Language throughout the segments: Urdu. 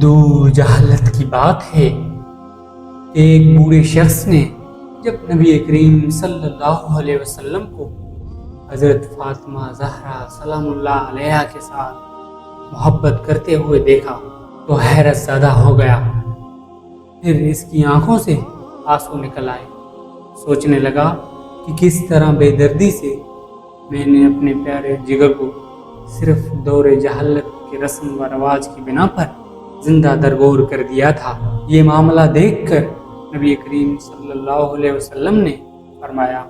دور جہالت کی بات ہے کہ ایک بوڑھے شخص نے جب نبی کریم صلی اللہ علیہ وسلم کو حضرت فاطمہ زہرا سلام اللہ علیہا کے ساتھ محبت کرتے ہوئے دیکھا تو حیرت زدہ ہو گیا۔ پھر اس کی آنکھوں سے آنسو نکل آئے۔ سوچنے لگا کہ کس طرح بے دردی سے میں نے اپنے پیارے جگر کو صرف دور جہالت کے رسم و رواج کی بنا پر زندہ درگور کر دیا تھا۔ یہ معاملہ دیکھ کر نبی کریم صلی اللہ علیہ وسلم نے فرمایا،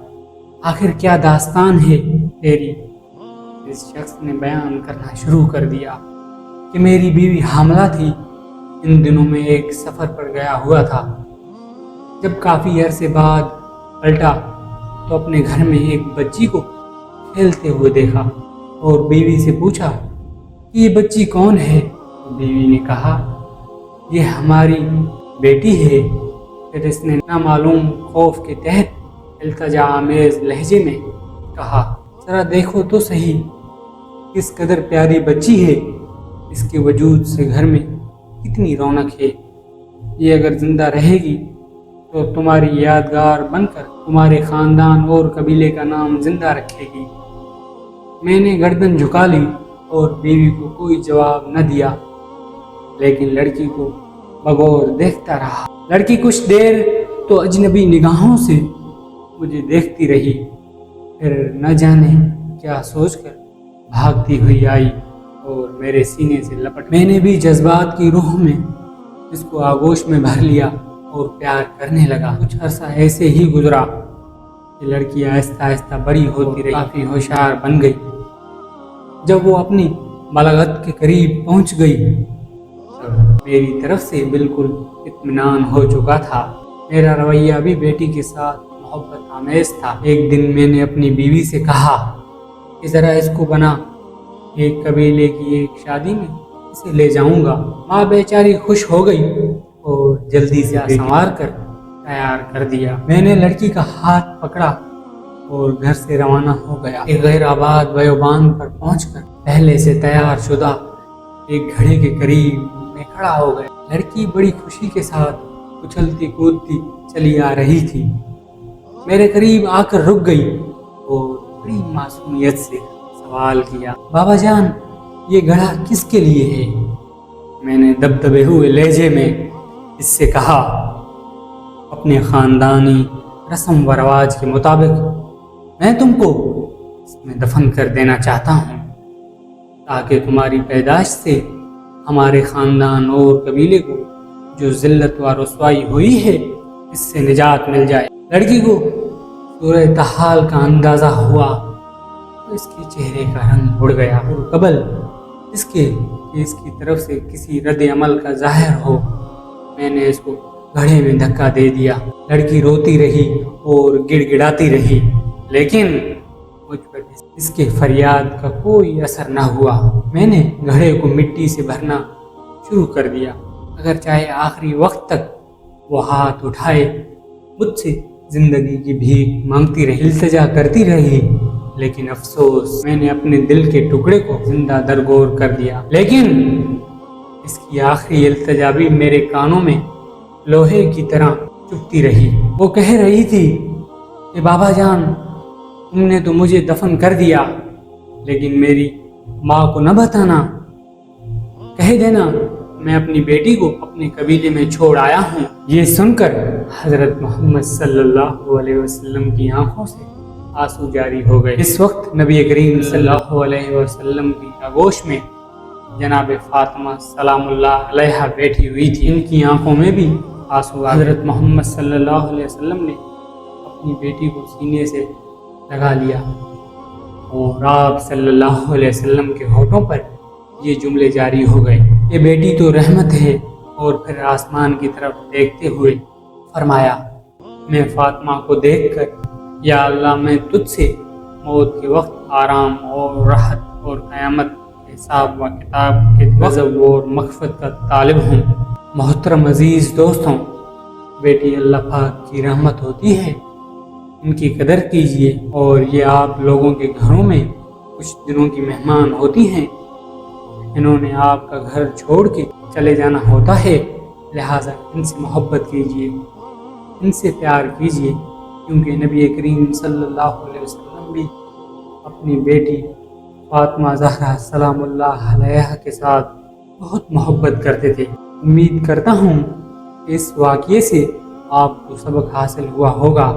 آخر کیا داستان ہے تیری؟ اس شخص نے بیان کرنا شروع کر دیا کہ میری بیوی حاملہ تھی، ان دنوں میں ایک سفر پر گیا ہوا تھا۔ جب کافی عرصے بعد پلٹا تو اپنے گھر میں ایک بچی کو کھیلتے ہوئے دیکھا اور بیوی سے پوچھا کہ یہ بچی کون ہے؟ بیوی نے کہا یہ ہماری بیٹی ہے۔ پھر اس نے نامعلوم خوف کے تحت التجا آمیز لہجے میں کہا، ذرا دیکھو تو صحیح کس قدر پیاری بچی ہے، اس کے وجود سے گھر میں کتنی رونق ہے۔ یہ اگر زندہ رہے گی تو تمہاری یادگار بن کر تمہارے خاندان اور قبیلے کا نام زندہ رکھے گی۔ میں نے گردن جھکا لی اور بیوی کو کوئی جواب نہ دیا، لیکن لڑکی کو بغور دیکھتا رہا۔ لڑکی کچھ دیر تو اجنبی نگاہوں سے مجھے دیکھتی رہی، پھر نہ جانے کیا سوچ کر بھاگتی ہوئی آئی اور میرے سینے سے لپٹ۔ میں نے بھی جذبات کی روح میں اس کو آغوش میں بھر لیا اور پیار کرنے لگا۔ کچھ عرصہ ایسے ہی گزرا کہ لڑکی آہستہ آہستہ بڑی ہوتی رہی، کافی ہوشیار بن گئی۔ جب وہ اپنی بلاغت کے قریب پہنچ گئی میری طرف سے بالکل اطمینان ہو چکا تھا۔ میرا رویہ بھی بیٹی کے ساتھ محبت آمیز تھا۔ ایک دن میں نے اپنی بیوی سے کہا کہ ذرا اس کو بنا ایک قبیلے کی ایک شادی میں اسے لے جاؤں گا۔ ماں بیچاری خوش ہو گئی اور جلدی سے سنوار کر تیار کر دیا۔ میں نے لڑکی کا ہاتھ پکڑا اور گھر سے روانہ ہو گیا۔ ایک غیر آباد بیابان پر پہنچ کر پہلے سے تیار شدہ ایک گھڑے کے قریب میں کھڑا ہو گیا۔ لڑکی بڑی خوشی کے ساتھ اچھلتی کودتی چلی آ رہی تھی۔ میرے قریب آ کر رک گئی اور بڑی معصومیت سے سوال کیا، بابا جان یہ گھڑا کس کے لیے ہے؟ میں نے دبدبے ہوئے لہجے میں اس سے کہا، اپنے خاندانی رسم و رواج کے مطابق میں تم کو اس میں دفن کر دینا چاہتا ہوں تاکہ تمہاری پیدائش سے ہمارے خاندان اور قبیلے کو جو ذلت و رسوائی ہوئی ہے اس سے نجات مل جائے۔ لڑکی کو صورتحال کا اندازہ ہوا تو اس کے چہرے کا رنگ اڑ گیا اور قبل اس کے کہ اس کی طرف سے کسی رد عمل کا ظاہر ہو میں نے اس کو گھڑے میں دھکا دے دیا۔ لڑکی روتی رہی اور گڑ گڑاتی رہی، لیکن مجھ پر اس کے فریاد کا کوئی اثر نہ ہوا۔ میں نے گھڑے کو مٹی سے بھرنا شروع کر دیا، اگر چاہے آخری وقت تک وہ ہاتھ اٹھائے مجھ سے زندگی کی بھیک مانگتی رہی، التجا کرتی رہی، لیکن افسوس میں نے اپنے دل کے ٹکڑے کو زندہ درگور کر دیا۔ لیکن اس کی آخری التجا بھی میرے کانوں میں لوہے کی طرح چبھتی رہی۔ وہ کہہ رہی تھی کہ بابا جان تم نے تو مجھے دفن کر دیا، لیکن میری ماں کو نہ بتانا، کہہ دینا میں اپنی بیٹی کو اپنے قبیلے میں چھوڑ آیا ہوں۔ یہ سن کر حضرت محمد صلی اللہ علیہ وسلم کی آنکھوں سے آنسو جاری ہو گئے۔ اس وقت نبی کریم صلی اللہ علیہ وسلم کی آغوش میں جناب فاطمہ سلام اللہ علیہا بیٹھی ہوئی تھی، ان کی آنکھوں میں بھی آنسو۔ حضرت محمد صلی اللہ علیہ وسلم نے اپنی بیٹی کو سینے سے لگا لیا اور آپ صلی اللہ علیہ وسلم کے ہونٹوں پر یہ جملے جاری ہو گئے، یہ بیٹی تو رحمت ہے۔ اور پھر آسمان کی طرف دیکھتے ہوئے فرمایا، میں فاطمہ کو دیکھ کر یا اللہ میں تجھ سے موت کے وقت آرام اور راحت اور قیامت کے حساب و کتاب کے غضب اور مغفرت کا طالب ہوں۔ محترم عزیز دوستوں، بیٹی اللہ پاک کی رحمت ہوتی ہے، ان کی قدر کیجیے۔ اور یہ آپ لوگوں کے گھروں میں کچھ دنوں کی مہمان ہوتی ہیں، انہوں نے آپ کا گھر چھوڑ کے چلے جانا ہوتا ہے، لہٰذا ان سے محبت کیجیے، ان سے پیار کیجیے، کیونکہ نبی کریم صلی اللہ علیہ وسلم بھی اپنی بیٹی فاطمہ زہرا سلام اللہ علیہا کے ساتھ بہت محبت کرتے تھے۔ امید کرتا ہوں کہ اس واقعے سے آپ کو سبق حاصل ہوا ہوگا۔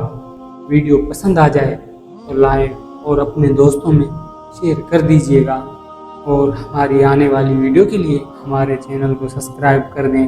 ویڈیو پسند آ جائے تو لائک اور اپنے دوستوں میں شیئر کر دیجیے گا، اور ہماری آنے والی ویڈیو کے لیے ہمارے چینل کو سبسکرائب کر دیں۔